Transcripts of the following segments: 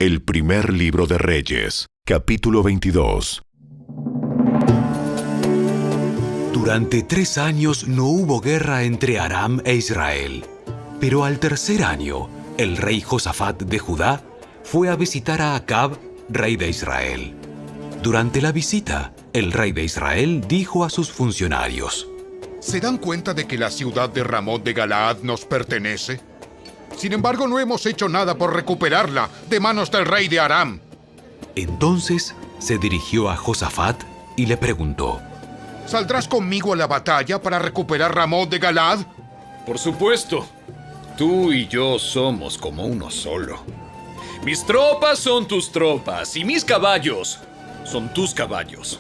El primer libro de Reyes, capítulo 22. Durante 3 años no hubo guerra entre Aram e Israel. Pero al tercer año, el rey Josafat de Judá fue a visitar a Acab, rey de Israel. Durante la visita, el rey de Israel dijo a sus funcionarios: ¿Se dan cuenta de que la ciudad de Ramot de Galaad nos pertenece? Sin embargo, no hemos hecho nada por recuperarla de manos del rey de Aram. Entonces se dirigió a Josafat y le preguntó: ¿Saldrás conmigo a la batalla para recuperar Ramot de Galaad? Por supuesto. Tú y yo somos como uno solo. Mis tropas son tus tropas y mis caballos son tus caballos.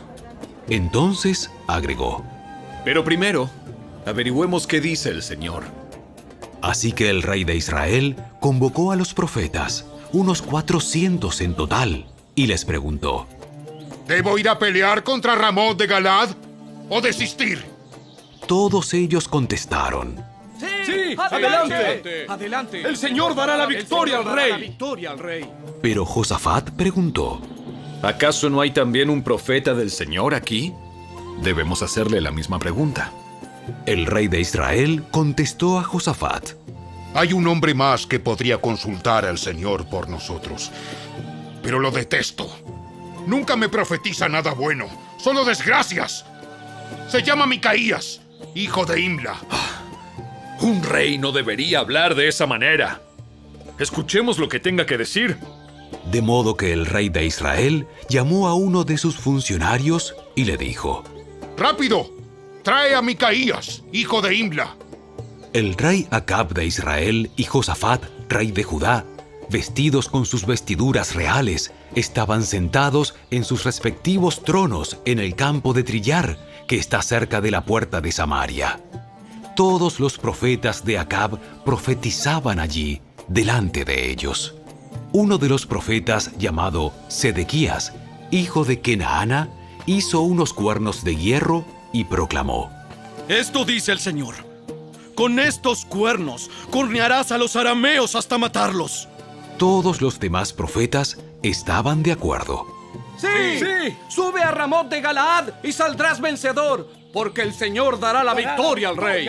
Entonces agregó: Pero primero, averigüemos qué dice el Señor. Así que el rey de Israel convocó a los profetas, unos 400 en total, y les preguntó: ¿Debo ir a pelear contra Ramot de Galaad o desistir? Todos ellos contestaron: ¡Sí! ¡Adelante! ¡Adelante! ¡El Señor dará la victoria al rey! Pero Josafat preguntó: ¿Acaso no hay también un profeta del Señor aquí? Debemos hacerle la misma pregunta. El rey de Israel contestó a Josafat: Hay un hombre más que podría consultar al Señor por nosotros, pero lo detesto. Nunca me profetiza nada bueno, solo desgracias. Se llama Micaías, hijo de Imla. Un rey no debería hablar de esa manera. Escuchemos lo que tenga que decir. De modo que el rey de Israel llamó a uno de sus funcionarios y le dijo: ¡Rápido! ¡Trae a Micaías, hijo de Imla! El rey Acab de Israel y Josafat, rey de Judá, vestidos con sus vestiduras reales, estaban sentados en sus respectivos tronos en el campo de trillar, que está cerca de la puerta de Samaria. Todos los profetas de Acab profetizaban allí, delante de ellos. Uno de los profetas, llamado Sedequías, hijo de Kenaana, hizo unos cuernos de hierro y proclamó: Esto dice el Señor: con estos cuernos cornearás a los arameos hasta matarlos. Todos los demás profetas estaban de acuerdo. ¡Sí! ¡Sube a Ramot de Galaad y saldrás vencedor! Porque el Señor dará la victoria al rey.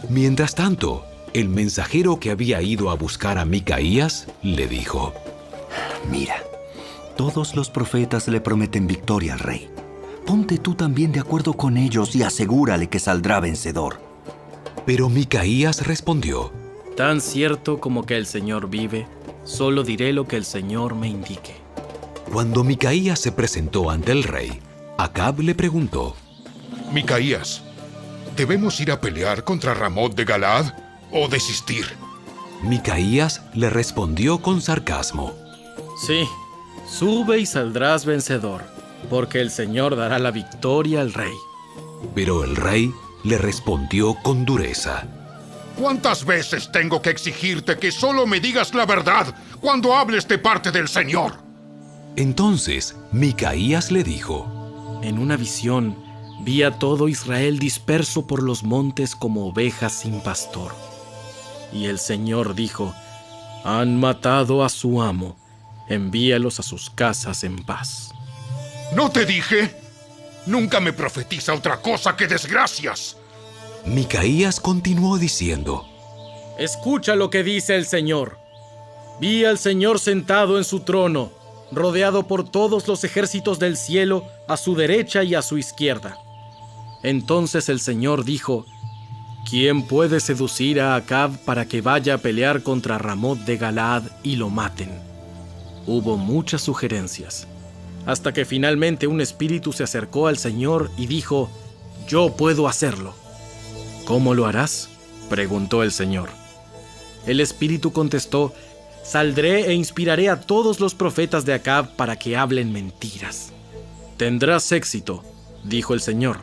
Mientras tanto, el mensajero que había ido a buscar a Micaías le dijo: Mira, todos los profetas le prometen victoria al rey. Ponte tú también de acuerdo con ellos y asegúrale que saldrá vencedor. Pero Micaías respondió: Tan cierto como que el Señor vive, solo diré lo que el Señor me indique. Cuando Micaías se presentó ante el rey, Acab le preguntó: Micaías, ¿debemos ir a pelear contra Ramot de Galaad o desistir? Micaías le respondió con sarcasmo: Sí, sube y saldrás vencedor, porque el Señor dará la victoria al rey. Pero el rey le respondió con dureza: ¿Cuántas veces tengo que exigirte que solo me digas la verdad cuando hables de parte del Señor? Entonces Micaías le dijo: En una visión vi a todo Israel disperso por los montes como ovejas sin pastor. Y el Señor dijo: Han matado a su amo, envíalos a sus casas en paz. ¿No te dije? Nunca me profetiza otra cosa que desgracias. Micaías continuó diciendo: Escucha lo que dice el Señor. Vi al Señor sentado en su trono, rodeado por todos los ejércitos del cielo, a su derecha y a su izquierda. Entonces el Señor dijo: ¿Quién puede seducir a Acab para que vaya a pelear contra Ramot de Galaad y lo maten? Hubo muchas sugerencias, hasta que finalmente un espíritu se acercó al Señor y dijo: Yo puedo hacerlo. ¿Cómo lo harás?, preguntó el Señor. El espíritu contestó: Saldré e inspiraré a todos los profetas de Acab para que hablen mentiras. Tendrás éxito, dijo el Señor.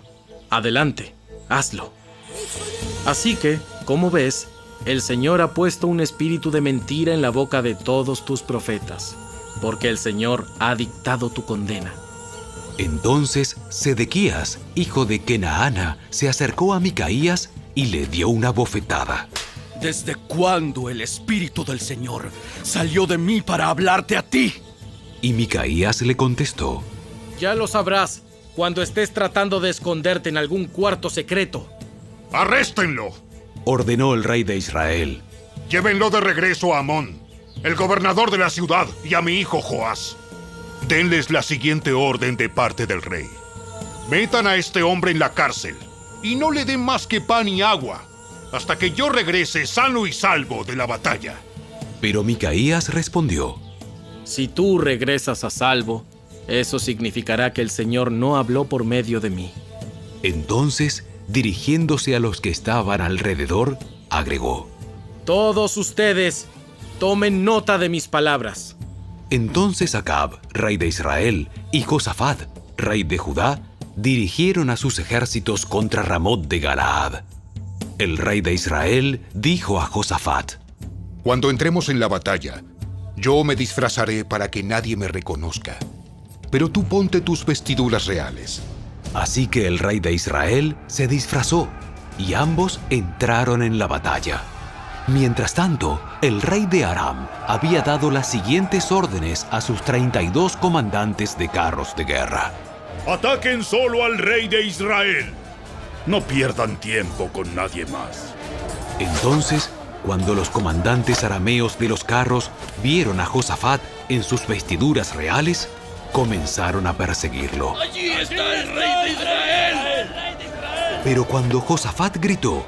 Adelante, hazlo. Así que, como ves, el Señor ha puesto un espíritu de mentira en la boca de todos tus profetas, porque el Señor ha dictado tu condena. Entonces Sedequías, hijo de Kenaana, se acercó a Micaías y le dio una bofetada. ¿Desde cuándo el Espíritu del Señor salió de mí para hablarte a ti? Y Micaías le contestó: Ya lo sabrás cuando estés tratando de esconderte en algún cuarto secreto. ¡Arréstenlo! ordenó el rey de Israel. Llévenlo de regreso a Amón, el gobernador de la ciudad, y a mi hijo Joás. Denles la siguiente orden de parte del rey. Metan a este hombre en la cárcel y no le den más que pan y agua hasta que yo regrese sano y salvo de la batalla. Pero Micaías respondió: Si tú regresas a salvo, eso significará que el Señor no habló por medio de mí. Entonces, dirigiéndose a los que estaban alrededor, agregó: Todos ustedes, tomen nota de mis palabras. Entonces Acab, rey de Israel, y Josafat, rey de Judá, dirigieron a sus ejércitos contra Ramot de Galaad. El rey de Israel dijo a Josafat: Cuando entremos en la batalla, yo me disfrazaré para que nadie me reconozca. Pero tú ponte tus vestiduras reales. Así que el rey de Israel se disfrazó, y ambos entraron en la batalla. Mientras tanto, el rey de Aram había dado las siguientes órdenes a sus 32 comandantes de carros de guerra: Ataquen solo al rey de Israel. No pierdan tiempo con nadie más. Entonces, cuando los comandantes arameos de los carros vieron a Josafat en sus vestiduras reales, comenzaron a perseguirlo. ¡Allí está el rey de Israel! Pero cuando Josafat gritó,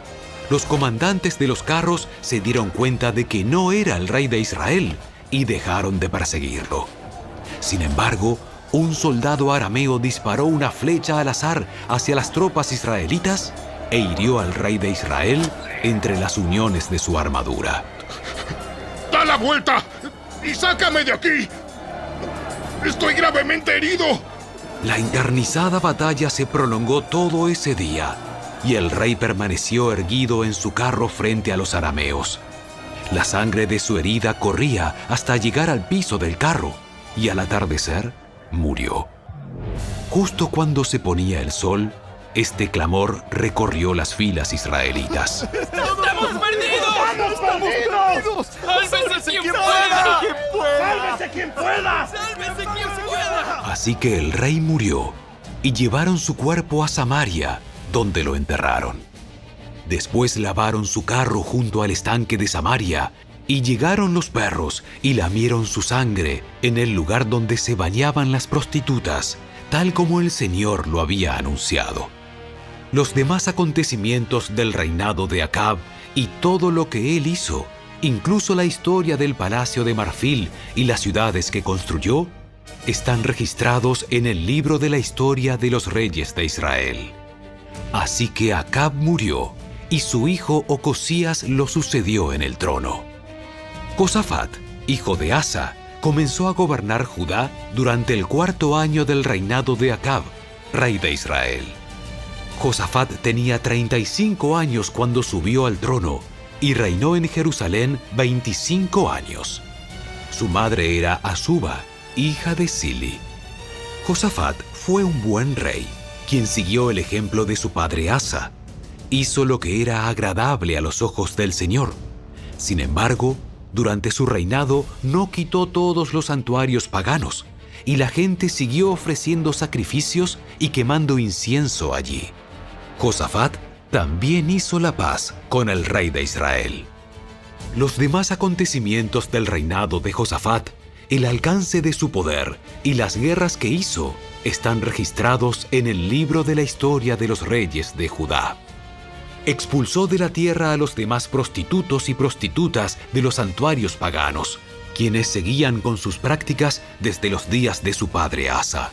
los comandantes de los carros se dieron cuenta de que no era el rey de Israel y dejaron de perseguirlo. Sin embargo, un soldado arameo disparó una flecha al azar hacia las tropas israelitas e hirió al rey de Israel entre las uniones de su armadura. ¡Da la vuelta y sácame de aquí! ¡Estoy gravemente herido! La encarnizada batalla se prolongó todo ese día, y el rey permaneció erguido en su carro frente a los arameos. La sangre de su herida corría hasta llegar al piso del carro, y al atardecer murió. Justo cuando se ponía el sol, este clamor recorrió las filas israelitas. ¡Estamos perdidos! ¡Estamos perdidos! ¡Sálvese quien pueda! ¡Sálvese quien pueda! ¡Sálvese quien pueda! Así que el rey murió, y llevaron su cuerpo a Samaria, donde lo enterraron. Después lavaron su carro junto al estanque de Samaria, y llegaron los perros y lamieron su sangre en el lugar donde se bañaban las prostitutas, tal como el Señor lo había anunciado. Los demás acontecimientos del reinado de Acab y todo lo que él hizo, incluso la historia del palacio de marfil y las ciudades que construyó, están registrados en el libro de la historia de los reyes de Israel. Así que Acab murió, y su hijo Ocosías lo sucedió en el trono. Josafat, hijo de Asa, comenzó a gobernar Judá durante el 4º año del reinado de Acab, rey de Israel. Josafat tenía 35 años cuando subió al trono y reinó en Jerusalén 25 años. Su madre era Azuba, hija de Sili. Josafat fue un buen rey, quien siguió el ejemplo de su padre Asa. Hizo lo que era agradable a los ojos del Señor. Sin embargo, durante su reinado no quitó todos los santuarios paganos, y la gente siguió ofreciendo sacrificios y quemando incienso allí. Josafat también hizo la paz con el rey de Israel. Los demás acontecimientos del reinado de Josafat, el alcance de su poder y las guerras que hizo están registrados en el libro de la historia de los reyes de Judá. Expulsó de la tierra a los demás prostitutos y prostitutas de los santuarios paganos, quienes seguían con sus prácticas desde los días de su padre Asa.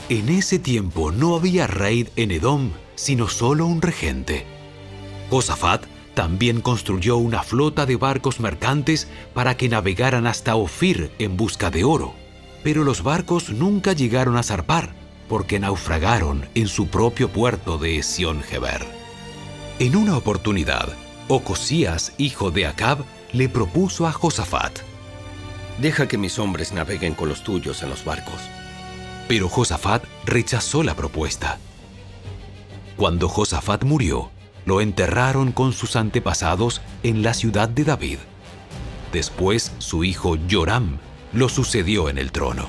En ese tiempo no había rey en Edom, sino solo un regente. Josafat también construyó una flota de barcos mercantes para que navegaran hasta Ofir en busca de oro, pero los barcos nunca llegaron a zarpar, porque naufragaron en su propio puerto de Esión-Geber. En una oportunidad, Ocosías, hijo de Acab, le propuso a Josafat: Deja que mis hombres naveguen con los tuyos en los barcos. Pero Josafat rechazó la propuesta. Cuando Josafat murió, lo enterraron con sus antepasados en la ciudad de David. Después su hijo Joram lo sucedió en el trono.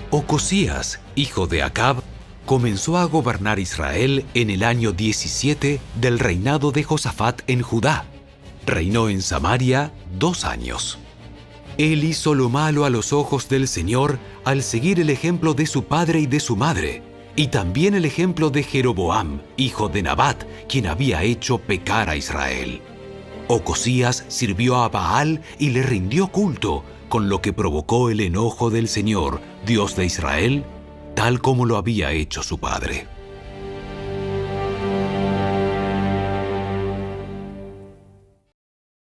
Ocosías, hijo de Acab, comenzó a gobernar Israel en el año 17 del reinado de Josafat en Judá. Reinó en Samaria 2 años. Él hizo lo malo a los ojos del Señor al seguir el ejemplo de su padre y de su madre, y también el ejemplo de Jeroboam, hijo de Nabat, quien había hecho pecar a Israel. Ocosías sirvió a Baal y le rindió culto, con lo que provocó el enojo del Señor, Dios de Israel, tal como lo había hecho su padre.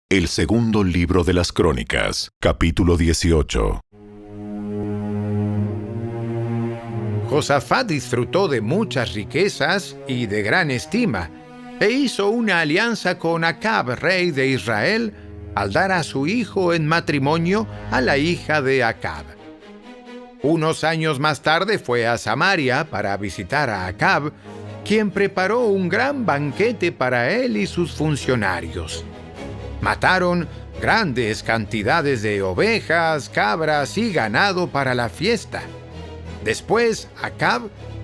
El segundo libro de las Crónicas, capítulo 18. Josafat disfrutó de muchas riquezas y de gran estima, e hizo una alianza con Acab, rey de Israel, al dar a su hijo en matrimonio a la hija de Acab. Unos años más tarde fue a Samaria para visitar a Acab, quien preparó un gran banquete para él y sus funcionarios. Mataron grandes cantidades de ovejas, cabras y ganado para la fiesta. Después, Acab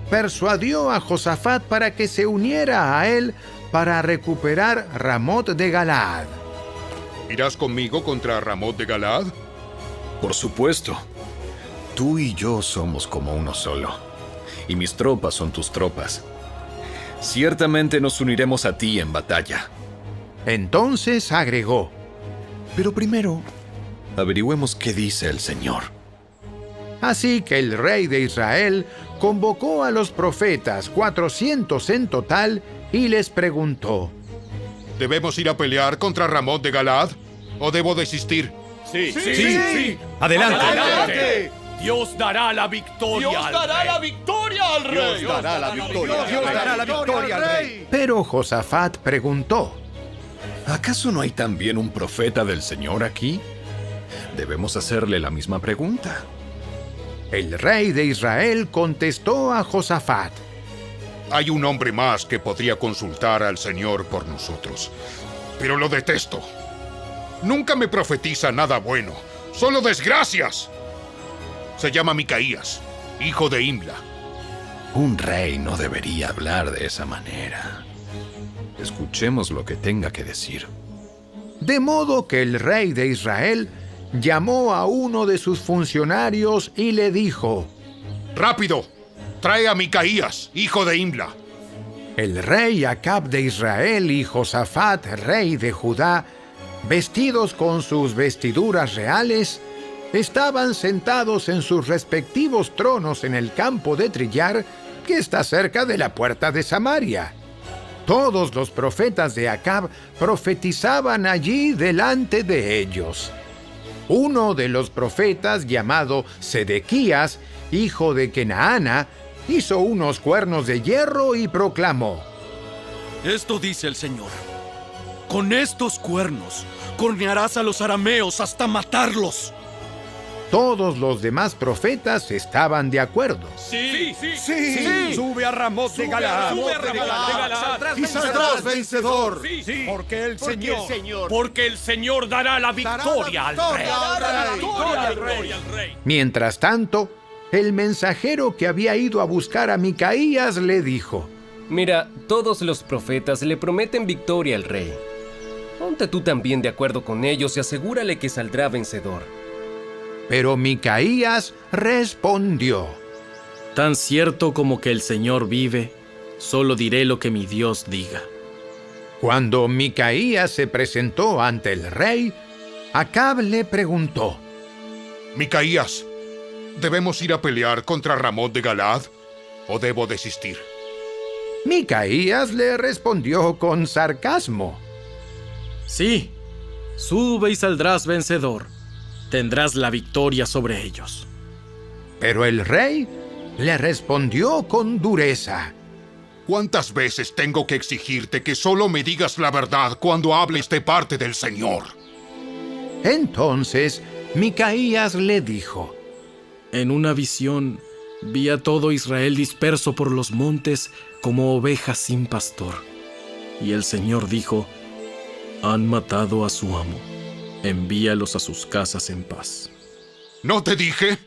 persuadió a Josafat para que se uniera a él para recuperar Ramot de Galaad. ¿Irás conmigo contra Ramot de Galaad? Por supuesto. Tú y yo somos como uno solo, y mis tropas son tus tropas. Ciertamente nos uniremos a ti en batalla. Entonces agregó: Pero primero, averigüemos qué dice el Señor. Así que el rey de Israel convocó a los profetas, 400 en total, y les preguntó: ¿Debemos ir a pelear contra Ramot de Galaad o debo desistir? Sí. ¡Adelante! Dios dará la victoria al rey. Pero Josafat preguntó: ¿Acaso no hay también un profeta del Señor aquí? Debemos hacerle la misma pregunta. El rey de Israel contestó a Josafat: Hay un hombre más que podría consultar al Señor por nosotros, pero lo detesto. Nunca me profetiza nada bueno, solo desgracias. Se llama Micaías, hijo de Imla. Un rey no debería hablar de esa manera. Escuchemos lo que tenga que decir. De modo que el rey de Israel llamó a uno de sus funcionarios y le dijo: ¡Rápido! ¡Trae a Micaías, hijo de Imla! El rey Acab de Israel y Josafat, rey de Judá, vestidos con sus vestiduras reales, estaban sentados en sus respectivos tronos en el campo de trillar que está cerca de la puerta de Samaria. Todos los profetas de Acab profetizaban allí delante de ellos. Uno de los profetas, llamado Sedequías, hijo de Kenaana, hizo unos cuernos de hierro y proclamó: Esto dice el Señor: con estos cuernos cornearás a los arameos hasta matarlos. Todos los demás profetas estaban de acuerdo. Sí. Sube a Ramot de Galaad. Y saldrás vencedor. Sí. Porque el Señor dará la victoria al rey. Mientras tanto, el mensajero que había ido a buscar a Micaías le dijo: Mira, todos los profetas le prometen victoria al rey. Ponte tú también de acuerdo con ellos y asegúrale que saldrá vencedor. Pero Micaías respondió: Tan cierto como que el Señor vive, solo diré lo que mi Dios diga. Cuando Micaías se presentó ante el rey, Acab le preguntó: Micaías, ¿debemos ir a pelear contra Ramot de Galaad o debo desistir? Micaías le respondió con sarcasmo: Sí, sube y saldrás vencedor. Tendrás la victoria sobre ellos. Pero el rey le respondió con dureza: ¿Cuántas veces tengo que exigirte que solo me digas la verdad cuando hables de parte del Señor? Entonces Micaías le dijo: En una visión vi a todo Israel disperso por los montes como ovejas sin pastor. Y el Señor dijo: Han matado a su amo. Envíalos a sus casas en paz. ¿No te dije?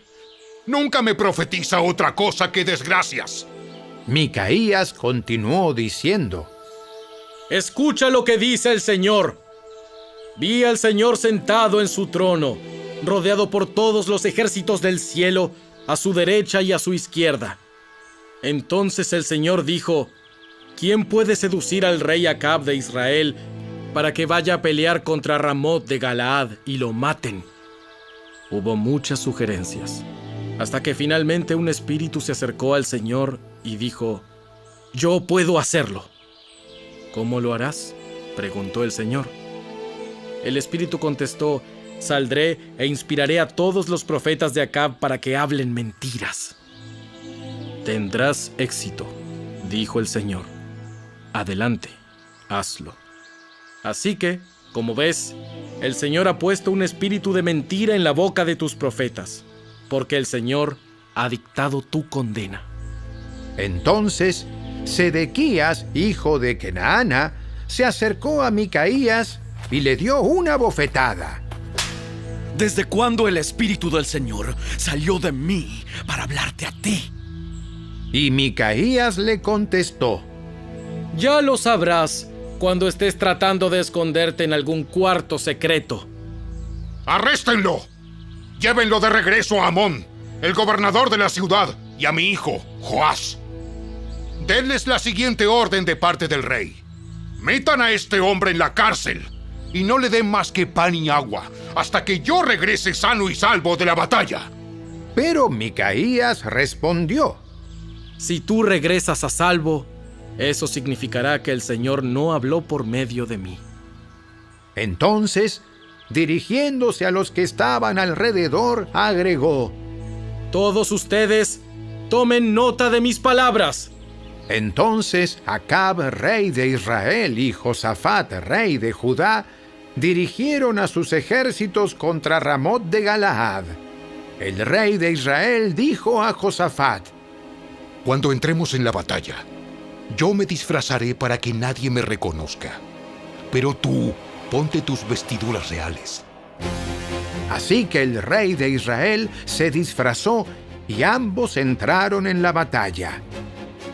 Nunca me profetiza otra cosa que desgracias. Micaías continuó diciendo: Escucha lo que dice el Señor. Vi al Señor sentado en su trono, rodeado por todos los ejércitos del cielo, a su derecha y a su izquierda. Entonces el Señor dijo: ¿Quién puede seducir al rey Acab de Israel para que vaya a pelear contra Ramot de Galaad y lo maten? Hubo muchas sugerencias, hasta que finalmente un espíritu se acercó al Señor y dijo: Yo puedo hacerlo. ¿Cómo lo harás?, preguntó el Señor. El espíritu contestó: Saldré e inspiraré a todos los profetas de Acab para que hablen mentiras. Tendrás éxito, dijo el Señor. Adelante, hazlo. Así que, como ves, el Señor ha puesto un espíritu de mentira en la boca de tus profetas, porque el Señor ha dictado tu condena. Entonces, Sedequías, hijo de Kenaana, se acercó a Micaías y le dio una bofetada. ¿Desde cuándo el Espíritu del Señor salió de mí para hablarte a ti? Y Micaías le contestó: Ya lo sabrás cuando estés tratando de esconderte en algún cuarto secreto. ¡Arréstenlo! Llévenlo de regreso a Amón, el gobernador de la ciudad, y a mi hijo, Joás. Denles la siguiente orden de parte del rey: metan a este hombre en la cárcel y no le den más que pan y agua hasta que yo regrese sano y salvo de la batalla. Pero Micaías respondió: Si tú regresas a salvo, eso significará que el Señor no habló por medio de mí. Entonces, dirigiéndose a los que estaban alrededor, agregó: Todos ustedes, tomen nota de mis palabras. Entonces Acab, rey de Israel, y Josafat, rey de Judá, dirigieron a sus ejércitos contra Ramot de Galaad. El rey de Israel dijo a Josafat: Cuando entremos en la batalla, yo me disfrazaré para que nadie me reconozca. Pero tú, ponte tus vestiduras reales. Así que el rey de Israel se disfrazó y ambos entraron en la batalla.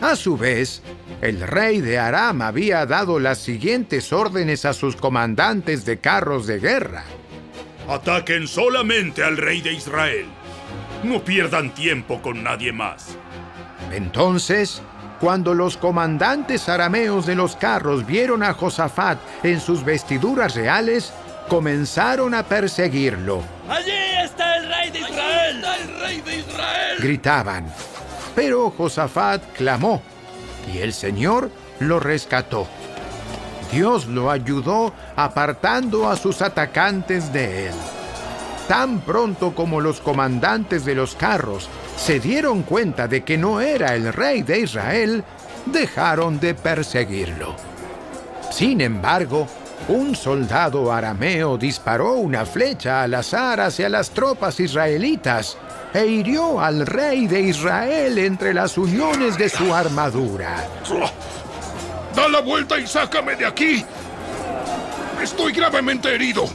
A su vez, el rey de Aram había dado las siguientes órdenes a sus comandantes de carros de guerra: Ataquen solamente al rey de Israel. No pierdan tiempo con nadie más. Entonces, cuando los comandantes arameos de los carros vieron a Josafat en sus vestiduras reales, comenzaron a perseguirlo. ¡Allí está el rey de Israel! ¡Allí está el rey de Israel! Gritaban. Pero Josafat clamó, y el Señor lo rescató. Dios lo ayudó apartando a sus atacantes de él. Tan pronto como los comandantes de los carros se dieron cuenta de que no era el rey de Israel, dejaron de perseguirlo. Sin embargo, un soldado arameo disparó una flecha al azar hacia las tropas israelitas e hirió al rey de Israel entre las uniones de su armadura. ¡Da la vuelta y sácame de aquí! ¡Estoy gravemente herido!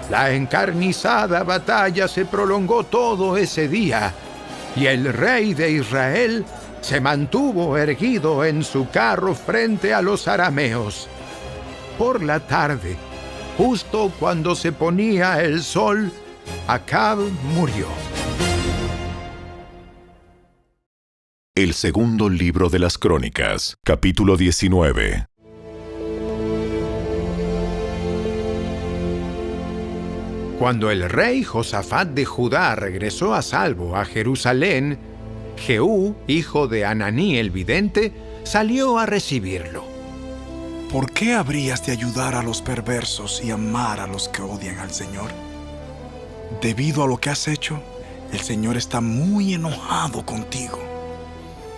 La encarnizada batalla se prolongó todo ese día, y el rey de Israel se mantuvo erguido en su carro frente a los arameos. Por la tarde, justo cuando se ponía el sol, Acab murió. El segundo libro de las Crónicas, capítulo 19. Cuando el rey Josafat de Judá regresó a salvo a Jerusalén, Jehú, hijo de Ananí el vidente, salió a recibirlo. ¿Por qué habrías de ayudar a los perversos y amar a los que odian al Señor? Debido a lo que has hecho, el Señor está muy enojado contigo.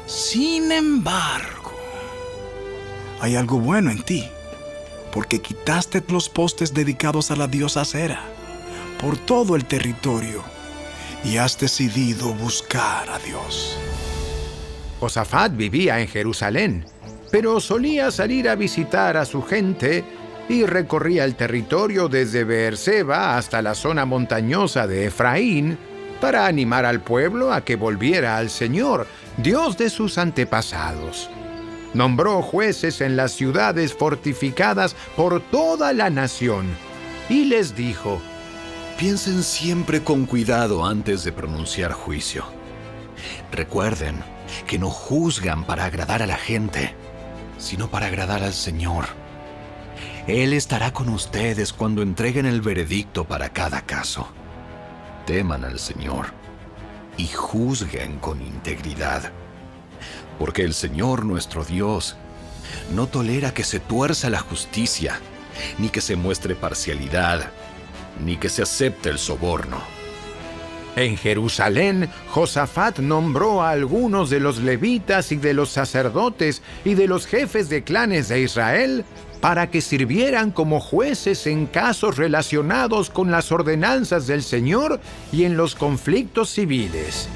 Sin embargo, hay algo bueno en ti, porque quitaste los postes dedicados a la diosa Acera por todo el territorio y has decidido buscar a Dios. Josafat vivía en Jerusalén, pero solía salir a visitar a su gente y recorría el territorio desde Beerseba hasta la zona montañosa de Efraín para animar al pueblo a que volviera al Señor, Dios de sus antepasados. Nombró jueces en las ciudades fortificadas por toda la nación y les dijo: Piensen siempre con cuidado antes de pronunciar juicio. Recuerden que no juzgan para agradar a la gente, sino para agradar al Señor. Él estará con ustedes cuando entreguen el veredicto para cada caso. Teman al Señor y juzguen con integridad, porque el Señor nuestro Dios no tolera que se tuerza la justicia, ni que se muestre parcialidad, ni que se acepte el soborno. En Jerusalén, Josafat nombró a algunos de los levitas y de los sacerdotes y de los jefes de clanes de Israel para que sirvieran como jueces en casos relacionados con las ordenanzas del Señor y en los conflictos civiles.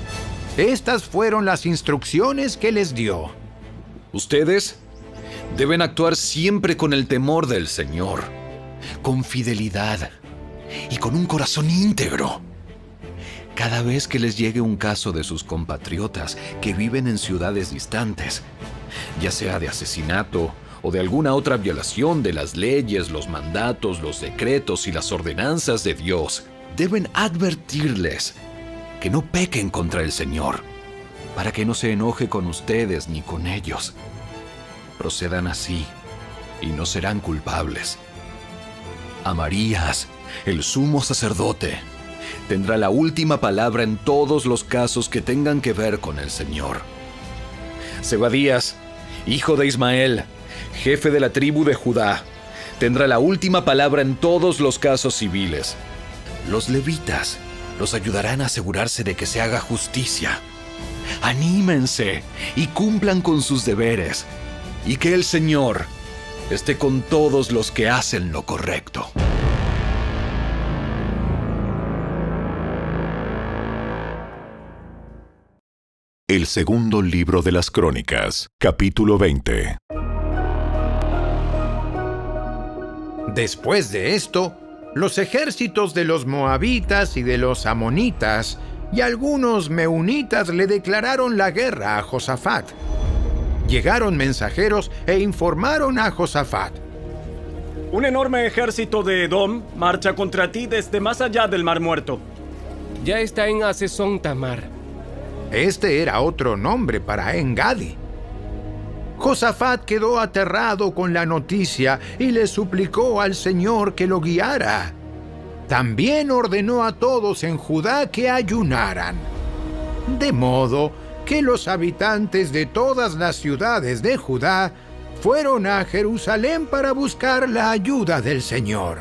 Estas fueron las instrucciones que les dio. Ustedes deben actuar siempre con el temor del Señor, con fidelidad y con un corazón íntegro. Cada vez que les llegue un caso de sus compatriotas que viven en ciudades distantes, ya sea de asesinato o de alguna otra violación de las leyes, los mandatos, los decretos y las ordenanzas de Dios, deben advertirles que no pequen contra el Señor, para que no se enoje con ustedes ni con ellos. Procedan así y no serán culpables. Amarías, el sumo sacerdote, tendrá la última palabra en todos los casos que tengan que ver con el Señor. Zebadías, hijo de Ismael, jefe de la tribu de Judá, tendrá la última palabra en todos los casos civiles. Los levitas los ayudarán a asegurarse de que se haga justicia. Anímense y cumplan con sus deberes, y que el Señor esté con todos los que hacen lo correcto. El segundo libro de las Crónicas, capítulo 20. Después de esto, los ejércitos de los moabitas y de los amonitas y algunos meunitas le declararon la guerra a Josafat. Llegaron mensajeros e informaron a Josafat: Un enorme ejército de Edom marcha contra ti desde más allá del Mar Muerto. Ya está en Hazezón Tamar. Este era otro nombre para En-Gadi. Josafat quedó aterrado con la noticia y le suplicó al Señor que lo guiara. También ordenó a todos en Judá que ayunaran. De modo que los habitantes de todas las ciudades de Judá fueron a Jerusalén para buscar la ayuda del Señor.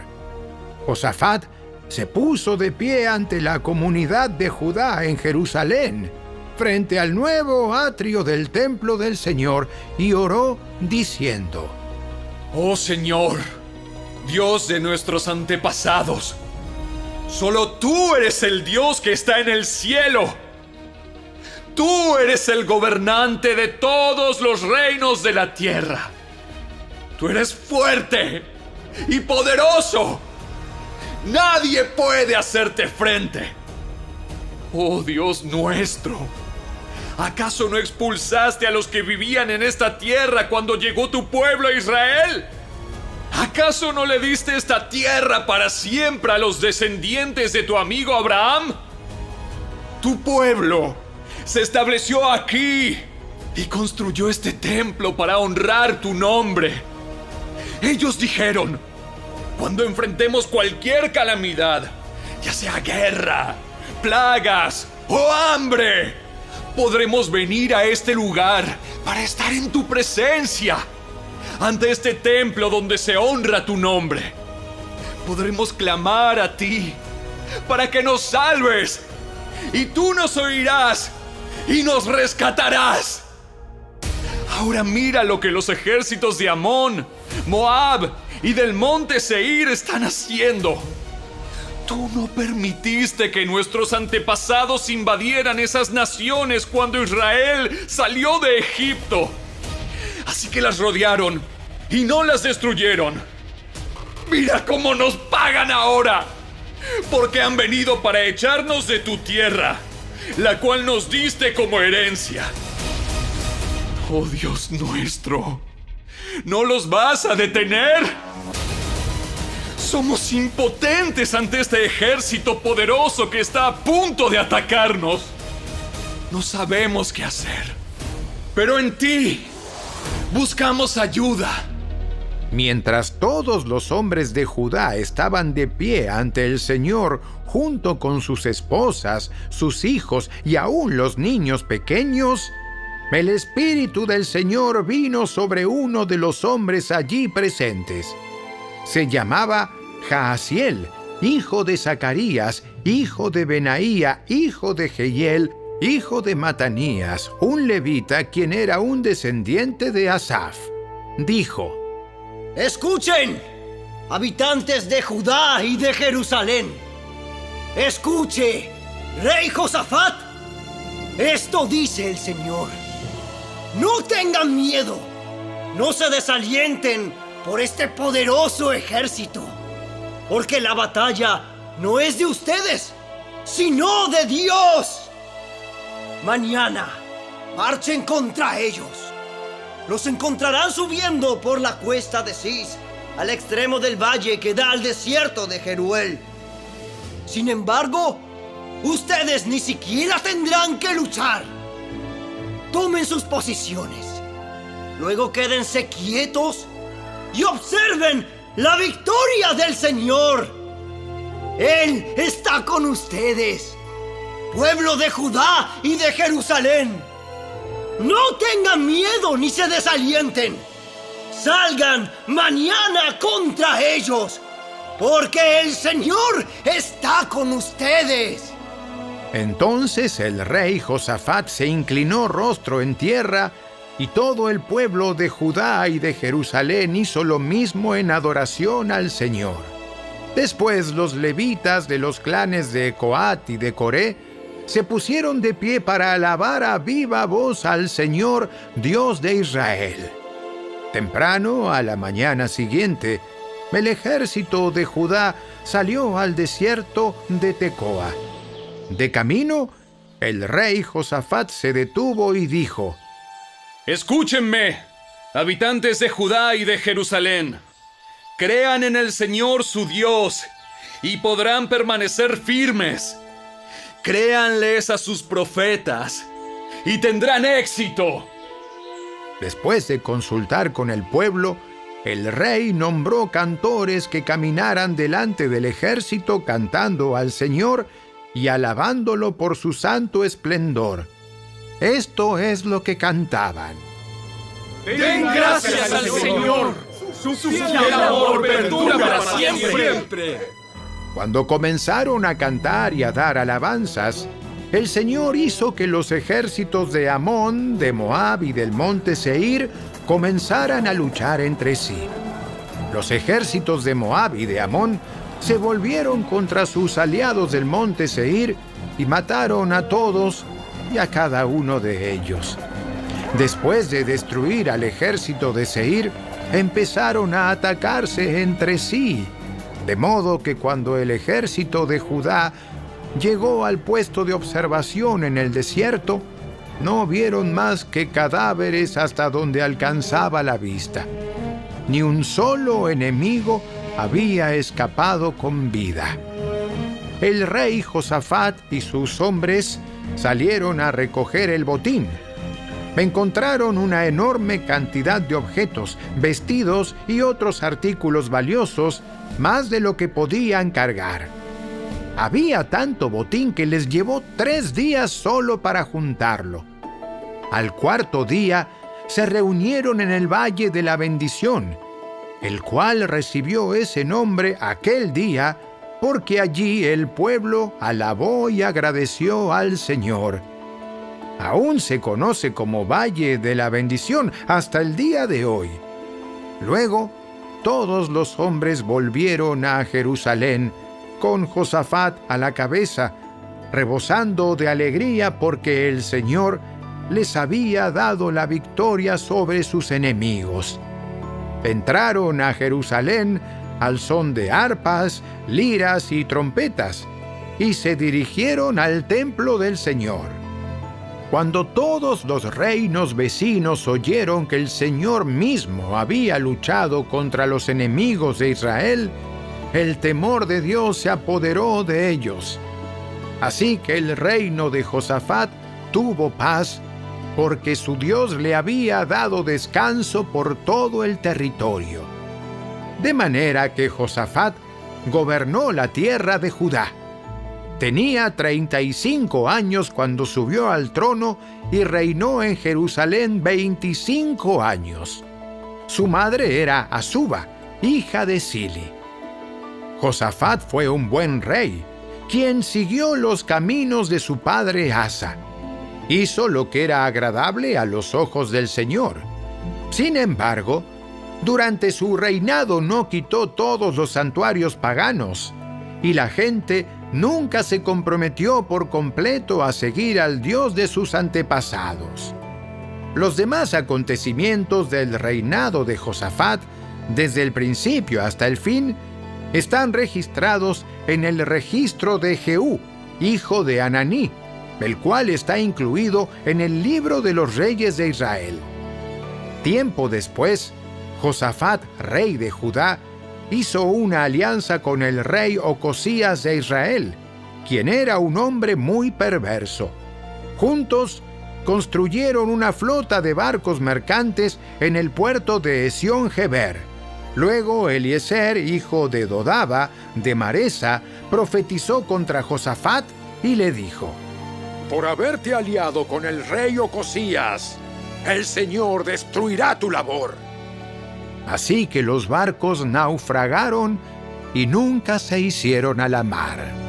Josafat se puso de pie ante la comunidad de Judá en Jerusalén, frente al nuevo atrio del templo del Señor, y oró diciendo: Oh Señor, Dios de nuestros antepasados, solo tú eres el Dios que está en el cielo. Tú eres el gobernante de todos los reinos de la tierra. Tú eres fuerte y poderoso. Nadie puede hacerte frente. Oh Dios nuestro, ¿acaso no expulsaste a los que vivían en esta tierra cuando llegó tu pueblo Israel? ¿Acaso no le diste esta tierra para siempre a los descendientes de tu amigo Abraham? Tu pueblo se estableció aquí y construyó este templo para honrar tu nombre. Ellos dijeron: cuando enfrentemos cualquier calamidad, ya sea guerra, plagas o hambre, podremos venir a este lugar para estar en tu presencia, ante este templo donde se honra tu nombre. Podremos clamar a ti para que nos salves, y tú nos oirás y nos rescatarás. Ahora mira lo que los ejércitos de Amón, Moab y del monte Seir están haciendo. Tú no permitiste que nuestros antepasados invadieran esas naciones cuando Israel salió de Egipto. Así que las rodearon y no las destruyeron. Mira cómo nos pagan ahora. Porque han venido para echarnos de tu tierra, la cual nos diste como herencia. Oh Dios nuestro, ¿no los vas a detener? Somos impotentes ante este ejército poderoso que está a punto de atacarnos. No sabemos qué hacer, pero en ti buscamos ayuda. Mientras todos los hombres de Judá estaban de pie ante el Señor, junto con sus esposas, sus hijos y aún los niños pequeños, el Espíritu del Señor vino sobre uno de los hombres allí presentes. Se llamaba Jaasiel, hijo de Zacarías, hijo de Benaía, hijo de Jehiel, hijo de Matanías, un levita quien era un descendiente de Asaf. Dijo: ¡Escuchen, habitantes de Judá y de Jerusalén! ¡Escuche, rey Josafat! Esto dice el Señor: no tengan miedo, no se desalienten por este poderoso ejército, porque la batalla no es de ustedes, sino de Dios. Mañana marchen contra ellos. Los encontrarán subiendo por la cuesta de Cis, al extremo del valle que da al desierto de Jeruel. Sin embargo, ustedes ni siquiera tendrán que luchar. Tomen sus posiciones. Luego quédense quietos y observen la victoria del Señor. Él está con ustedes, pueblo de Judá y de Jerusalén. No tengan miedo ni se desalienten. Salgan mañana contra ellos, porque el Señor está con ustedes. Entonces el rey Josafat se inclinó rostro en tierra, y todo el pueblo de Judá y de Jerusalén hizo lo mismo en adoración al Señor. Después los levitas de los clanes de Coat y de Coré se pusieron de pie para alabar a viva voz al Señor, Dios de Israel. Temprano, a la mañana siguiente, el ejército de Judá salió al desierto de Tecoa. De camino, el rey Josafat se detuvo y dijo: Escúchenme, habitantes de Judá y de Jerusalén. Crean en el Señor su Dios y podrán permanecer firmes. Créanles a sus profetas y tendrán éxito. Después de consultar con el pueblo, el rey nombró cantores que caminaran delante del ejército cantando al Señor y alabándolo por su santo esplendor. Esto es lo que cantaban. Den gracias al Señor. Su fiel amor perdura para siempre. Cuando comenzaron a cantar y a dar alabanzas, el Señor hizo que los ejércitos de Amón, de Moab y del monte Seir comenzaran a luchar entre sí. Los ejércitos de Moab y de Amón se volvieron contra sus aliados del monte Seir y mataron a todos y a cada uno de ellos. Después de destruir al ejército de Seir, empezaron a atacarse entre sí, de modo que cuando el ejército de Judá llegó al puesto de observación en el desierto, no vieron más que cadáveres hasta donde alcanzaba la vista. Ni un solo enemigo había escapado con vida. El rey Josafat y sus hombres salieron a recoger el botín. Encontraron una enorme cantidad de objetos, vestidos y otros artículos valiosos, más de lo que podían cargar. Había tanto botín que les llevó 3 días solo para juntarlo. Al cuarto día se reunieron en el Valle de la Bendición, el cual recibió ese nombre aquel día porque allí el pueblo alabó y agradeció al Señor. Aún se conoce como Valle de la Bendición hasta el día de hoy. Luego, todos los hombres volvieron a Jerusalén, con Josafat a la cabeza, rebosando de alegría porque el Señor les había dado la victoria sobre sus enemigos. Entraron a Jerusalén al son de arpas, liras y trompetas, y se dirigieron al templo del Señor. Cuando todos los reinos vecinos oyeron que el Señor mismo había luchado contra los enemigos de Israel, el temor de Dios se apoderó de ellos. Así que el reino de Josafat tuvo paz, porque su Dios le había dado descanso por todo el territorio. De manera que Josafat gobernó la tierra de Judá. Tenía 35 años cuando subió al trono y reinó en Jerusalén 25 años. Su madre era Azuba, hija de Sili. Josafat fue un buen rey, quien siguió los caminos de su padre Asa. Hizo lo que era agradable a los ojos del Señor. Sin embargo, durante su reinado no quitó todos los santuarios paganos, y la gente nunca se comprometió por completo a seguir al Dios de sus antepasados. Los demás acontecimientos del reinado de Josafat, desde el principio hasta el fin, están registrados en el registro de Jehú, hijo de Hananí, el cual está incluido en el libro de los reyes de Israel. Tiempo después, Josafat, rey de Judá, hizo una alianza con el rey Ocosías de Israel, quien era un hombre muy perverso. Juntos construyeron una flota de barcos mercantes en el puerto de Esión-Geber. Luego Eliezer, hijo de Dodaba, de Maresa, profetizó contra Josafat y le dijo: Por haberte aliado con el rey Ocosías, el Señor destruirá tu labor. Así que los barcos naufragaron y nunca se hicieron a la mar.